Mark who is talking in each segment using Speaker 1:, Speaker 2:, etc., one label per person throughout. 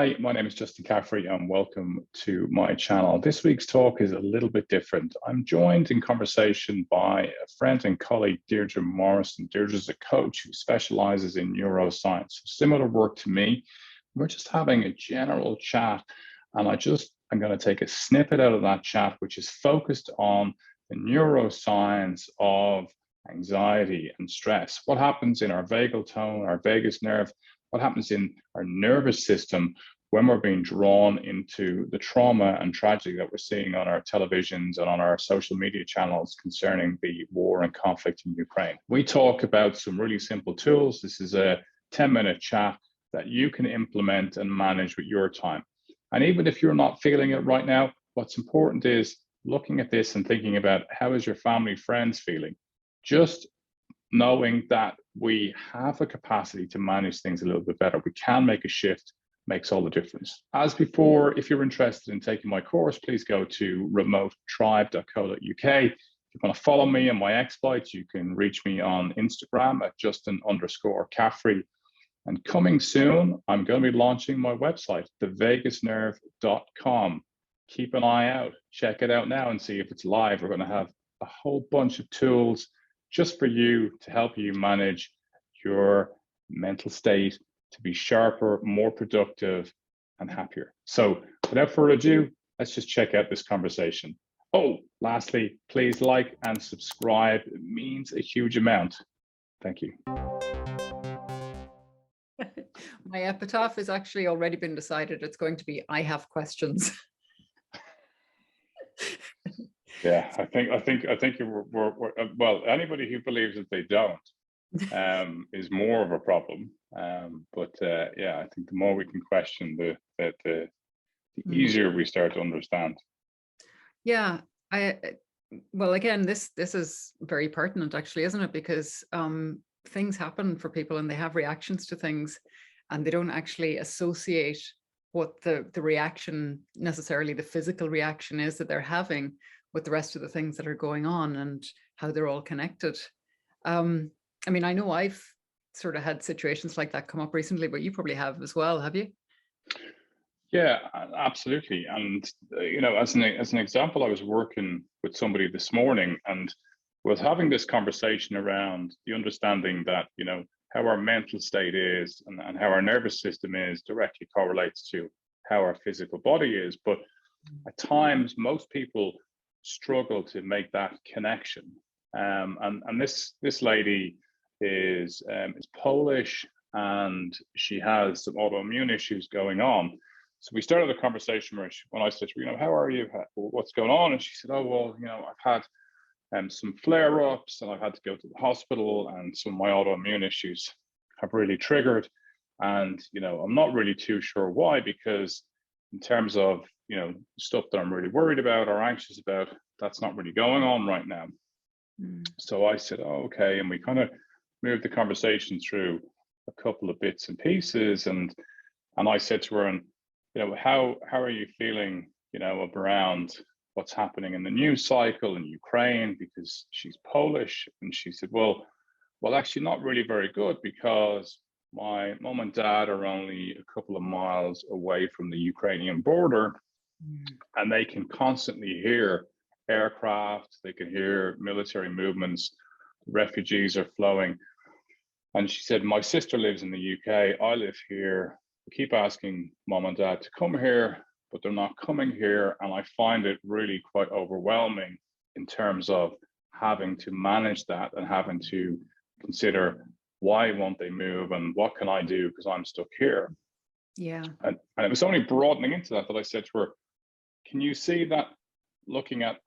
Speaker 1: Hi, my name is Justin Caffrey and welcome to my channel. This week's talk is a little bit different. I'm joined in conversation by a friend and colleague, Deirdre Morrison. Deirdre is a coach who specializes in neuroscience, similar work to me. We're just having a general chat, and I'm going to take a snippet out of that chat, which is focused on the neuroscience of anxiety and stress. What happens in our vagal tone, our vagus nerve, what happens in our nervous system when we're being drawn into the trauma and tragedy that we're seeing on our televisions and on our social media channels concerning the war and conflict in Ukraine. We talk about some really simple tools. This is a 10-minute chat that you can implement and manage with your time. And even if you're not feeling it right now, what's important is looking at this and thinking about how is your family, friends feeling? Just knowing that we have a capacity to manage things a little bit better. We can make a shift, makes all the difference. As before, if you're interested in taking my course, please go to remotetribe.co.uk. If you want to follow me and my exploits, you can reach me on Instagram at Justin_Caffrey. And coming soon, I'm going to be launching my website, thevagusnerve.com. Keep an eye out, check it out now and see if it's live. We're going to have a whole bunch of tools just for you to help you manage your mental state, to be sharper, more productive, and happier. So without further ado, let's just check out this conversation. Oh, lastly, please like and subscribe. It means a huge amount. Thank you.
Speaker 2: My epitaph has actually already been decided. It's going to be, I have questions.
Speaker 1: Yeah, I think well, anybody who believes that they don't is more of a problem. Yeah, I think the more we can question, the easier we start to understand.
Speaker 2: Yeah, well, again, this is very pertinent, actually, isn't it? Because things happen for people and they have reactions to things, and they don't actually associate what the reaction, necessarily the physical reaction is that they're having, with the rest of the things that are going on and how they're all connected. I mean, I know I've sort of had situations like that come up recently, but you probably have as well, have you?
Speaker 1: Yeah, absolutely. And you know, as an example, I was working with somebody this morning and was having this conversation around the understanding that, you know, how our mental state is and how our nervous system is directly correlates to how our physical body is. But at times, most people struggle to make that connection. And this lady is Polish, and she has some autoimmune issues going on. So we started a conversation where when I said, you know, how are you? What's going on? And she said, oh, well, you know, I've had some flare-ups and I've had to go to the hospital, and some of my autoimmune issues have really triggered. And, you know, I'm not really too sure why, because in terms of, you know, stuff that I'm really worried about or anxious about, that's not really going on right now. So I said, oh, okay. And we kind of moved the conversation through a couple of bits and pieces. And I said to her, and, you know, how are you feeling, you know, around what's happening in the news cycle in Ukraine, because she's Polish. And she said, well, actually not really very good, because my mom and dad are only a couple of miles away from the Ukrainian border, and they can constantly hear aircraft, they can hear military movements, refugees are flowing. And she said, my sister lives in the UK, I live here. We keep asking mom and dad to come here, but they're not coming here. And I find it really quite overwhelming in terms of having to manage that and having to consider, why won't they move and what can I do because I'm stuck here?
Speaker 2: Yeah.
Speaker 1: And it was only broadening into that I said to her, can you see that looking at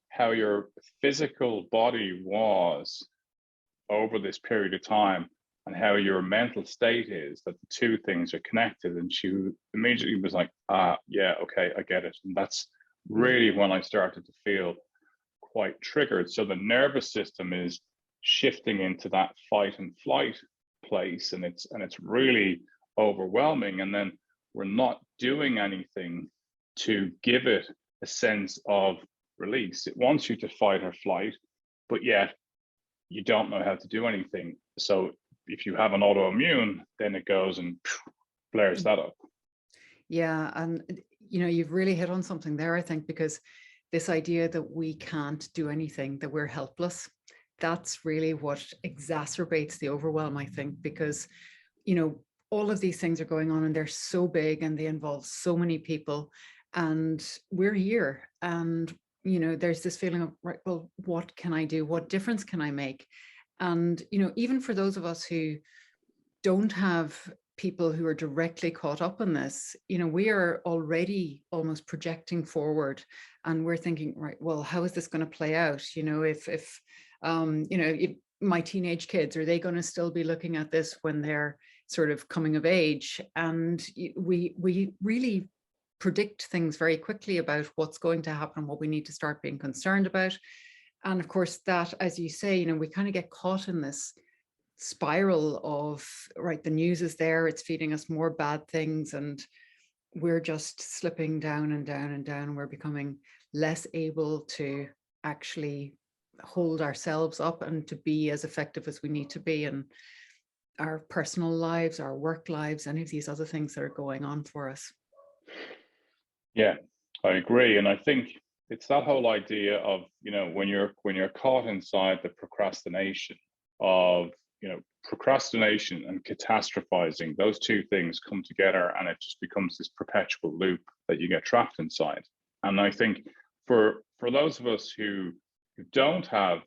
Speaker 1: how your physical body was over this period of time and how your mental state is, that the two things are connected? And she immediately was like, yeah, okay, I get it. And that's really when I started to feel quite triggered. So the nervous system is shifting into that fight and flight place, and it's really overwhelming. And then we're not doing anything to give it a sense of release. It wants you to fight or flight, but yet you don't know how to do anything. So if you have an autoimmune, then it goes and flares that up.
Speaker 2: Yeah, and you've really hit on something there, I think, because this idea that we can't do anything, that we're helpless, that's really what exacerbates the overwhelm, I think, because all of these things are going on and they're so big and they involve so many people, and we're here, and there's this feeling of, right, well, what can I do? What difference can I make? And even for those of us who don't have people who are directly caught up in this, we are already almost projecting forward, and we're thinking, right, well, how is this going to play out? If my teenage kids, are they going to still be looking at this when they're sort of coming of age? And we really predict things very quickly about what's going to happen, what we need to start being concerned about. And of course, that, as you say, we kind of get caught in this spiral of, right, the news is there, it's feeding us more bad things, and we're just slipping down and down and down. We're becoming less able to actually hold ourselves up and to be as effective as we need to be in our personal lives, our work lives, any of these other things that are going on for us.
Speaker 1: Yeah, I agree. And I think it's that whole idea of, when you're caught inside the procrastination of, procrastination and catastrophizing, those two things come together and it just becomes this perpetual loop that you get trapped inside. And I think for those of us who don't have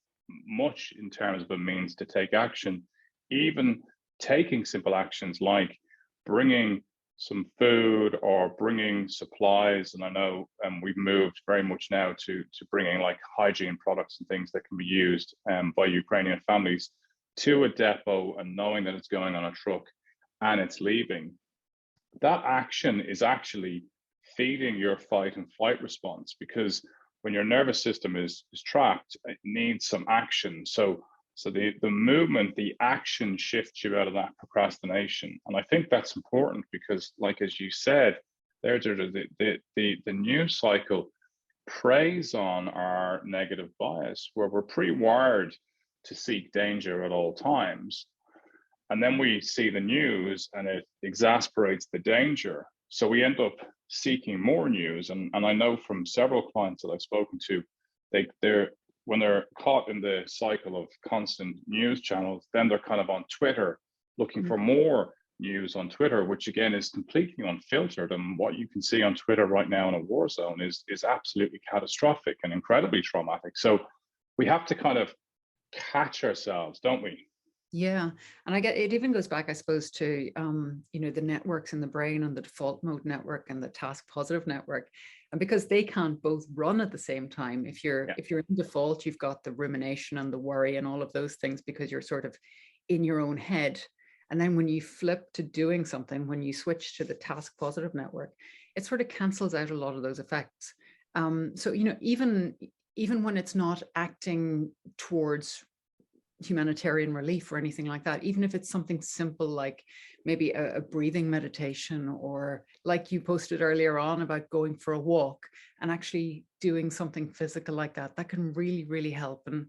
Speaker 1: much in terms of a means to take action, even taking simple actions like bringing some food or bringing supplies, and I know we've moved very much now to bringing like hygiene products and things that can be used by Ukrainian families to a depot, and knowing that it's going on a truck and it's leaving. That action is actually feeding your fight and flight response, because when your nervous system is trapped, it needs some action. So the movement, the action shifts you out of that procrastination. And I think that's important because, like, as you said, the news cycle preys on our negative bias, where we're pre-wired to seek danger at all times. And then we see the news and it exasperates the danger. So we end up seeking more news. And I know from several clients that I've spoken to, when they're caught in the cycle of constant news channels, then they're kind of on Twitter looking for more news on Twitter, which again is completely unfiltered. And what you can see on Twitter right now in a war zone is absolutely catastrophic and incredibly traumatic. So we have to kind of catch ourselves, don't we?
Speaker 2: Yeah, and I get it even goes back, I suppose, to the networks in the brain, and the default mode network and the task positive network. And because they can't both run at the same time, if you're in default, you've got the rumination and the worry and all of those things because you're sort of in your own head. And then when you flip to doing something, when you switch to the task positive network, it sort of cancels out a lot of those effects. So even when it's not acting towards humanitarian relief or anything like that, even if it's something simple like maybe a breathing meditation, or like you posted earlier on about going for a walk and actually doing something physical like that, that can really, really help, and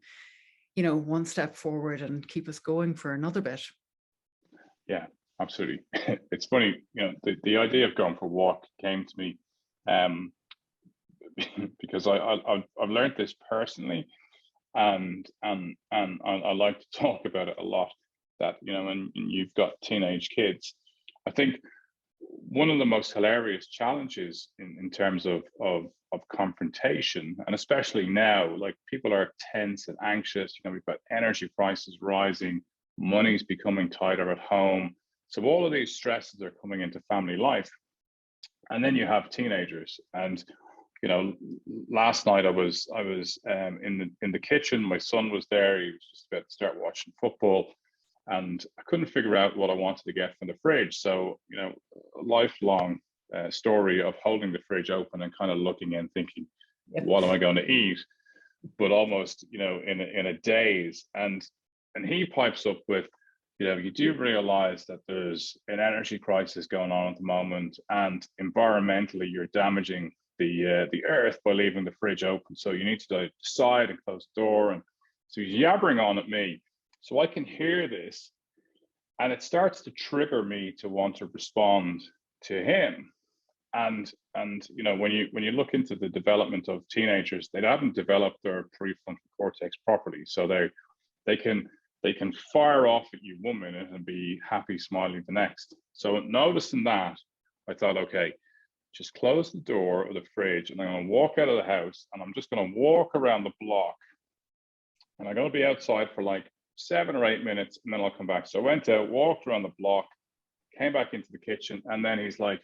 Speaker 2: one step forward and keep us going for another bit.
Speaker 1: Yeah, absolutely. It's funny, the idea of going for a walk came to me because I've learned this personally, and I like to talk about it a lot, that when you've got teenage kids, I think one of the most hilarious challenges in terms of confrontation, and especially now, like, people are tense and anxious, we've got energy prices rising, money's becoming tighter at home, so all of these stresses are coming into family life. And then you have teenagers, and last night I was in the kitchen. My son was there. He was just about to start watching football, and I couldn't figure out what I wanted to get from the fridge. So a lifelong story of holding the fridge open and kind of looking in, thinking, what am I going to eat? But almost in a daze. And he pipes up with, you do realize that there's an energy crisis going on at the moment, and environmentally you're damaging the earth by leaving the fridge open. So you need to decide and close the door. And so he's yabbering on at me. So I can hear this, and it starts to trigger me to want to respond to him. and you know, when you look into the development of teenagers, they haven't developed their prefrontal cortex properly, so they can fire off at you 1 minute and be happy smiling the next. So noticing that, I thought, okay, just close the door of the fridge, and I'm going to walk out of the house, and I'm just going to walk around the block, and I'm going to be outside for like 7 or 8 minutes, and then I'll come back. So I went out, walked around the block, came back into the kitchen, and then he's like,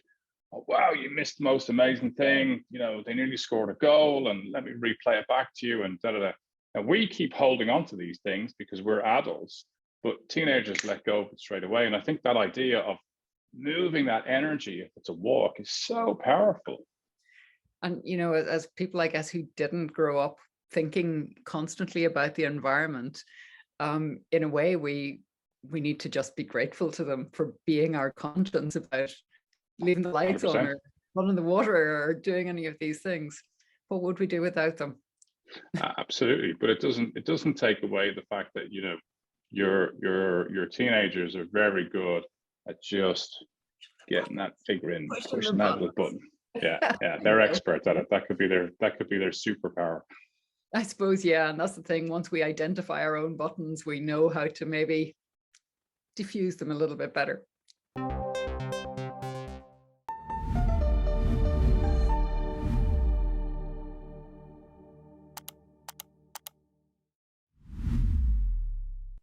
Speaker 1: oh, wow, you missed the most amazing thing. You know, they nearly scored a goal, and let me replay it back to you, and da da da. And we keep holding on to these things because we're adults, but teenagers let go of it straight away. And I think that idea of moving that energy, if it's a walk, is so powerful.
Speaker 2: And, you know, as people, I guess, who didn't grow up thinking constantly about the environment, in a way, we need to just be grateful to them for being our conscience about leaving the lights
Speaker 1: 100%.
Speaker 2: on or running the water or doing any of these things. What would we do without them?
Speaker 1: Absolutely, but it doesn't take away the fact that, you know, your teenagers are very good at just getting that figure in, pushing that little button. Yeah, they're experts at it. That could be their superpower.
Speaker 2: I suppose, yeah, and that's the thing. Once we identify our own buttons, we know how to maybe diffuse them a little bit better.